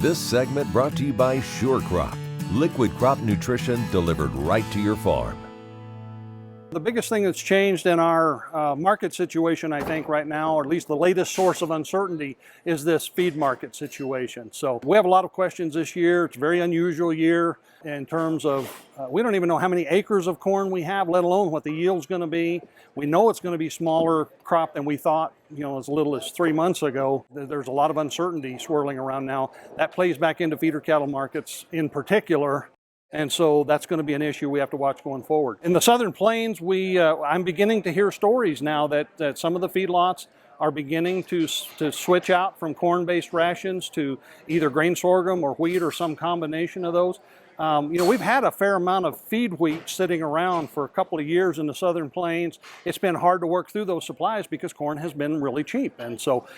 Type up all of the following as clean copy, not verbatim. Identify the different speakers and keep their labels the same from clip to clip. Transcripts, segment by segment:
Speaker 1: This segment brought to you by Sure Crop, liquid crop nutrition delivered right to your farm.
Speaker 2: The biggest thing that's changed in our market situation, I think, right now, or at least the latest source of uncertainty, is this feed market situation. So we have a lot of questions this year. It's a very unusual year in terms of we don't even know how many acres of corn we have, let alone what the yield's going to be. We know it's going to be smaller crop than we thought, as little as 3 months ago. There's a lot of uncertainty swirling around now. That plays back into feeder cattle markets in particular. And so that's going to be an issue we have to watch going forward. In the Southern Plains, I'm beginning to hear stories now that some of the feedlots are beginning to switch out from corn-based rations to either grain sorghum or wheat or some combination of those. We've had a fair amount of feed wheat sitting around for a couple of years in the Southern Plains. It's been hard to work through those supplies because corn has been really cheap. And so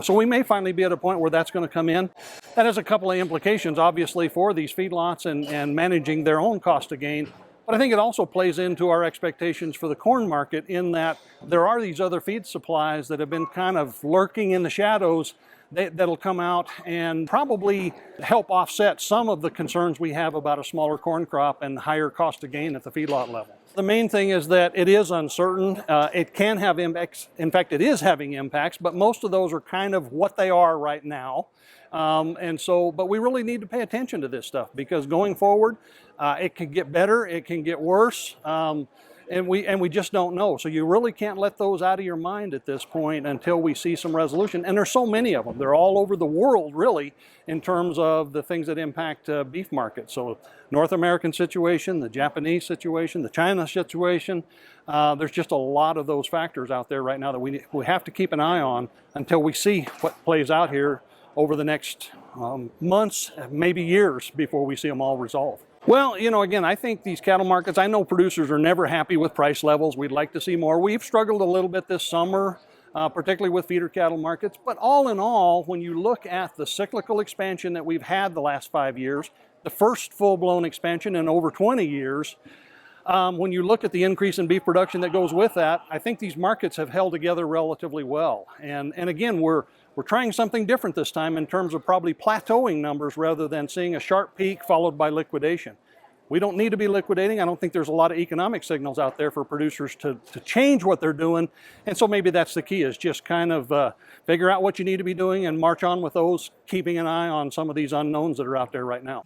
Speaker 2: we may finally be at a point where that's going to come in. That has a couple of implications, obviously, for these feedlots and managing their own cost of gain. But I think it also plays into our expectations for the corn market in that there are these other feed supplies that have been kind of lurking in the shadows that'll come out and probably help offset some of the concerns we have about a smaller corn crop and higher cost of gain at the feedlot level. The main thing is that it is uncertain. It can have impacts. In fact, it is having impacts, but most of those are kind of what they are right now. But we really need to pay attention to this stuff because going forward, it can get better, it can get worse. And we just don't know. So you really can't let those out of your mind at this point until we see some resolution. And there's so many of them. They're all over the world, really, in terms of the things that impact beef markets. So North American situation, the Japanese situation, the China situation. There's just a lot of those factors out there right now that we have to keep an eye on until we see what plays out here over the next months, maybe years, before we see them all resolved. Well, again, I think these cattle markets, I know producers are never happy with price levels. We'd like to see more. We've struggled a little bit this summer, particularly with feeder cattle markets. But all in all, when you look at the cyclical expansion that we've had the last 5 years, the first full-blown expansion in over 20 years, when you look at the increase in beef production that goes with that, I think these markets have held together relatively well. And again, we're trying something different this time in terms of probably plateauing numbers rather than seeing a sharp peak followed by liquidation. We don't need to be liquidating. I don't think there's a lot of economic signals out there for producers to change what they're doing. And so maybe that's the key, is just kind of figure out what you need to be doing and march on with those, keeping an eye on some of these unknowns that are out there right now.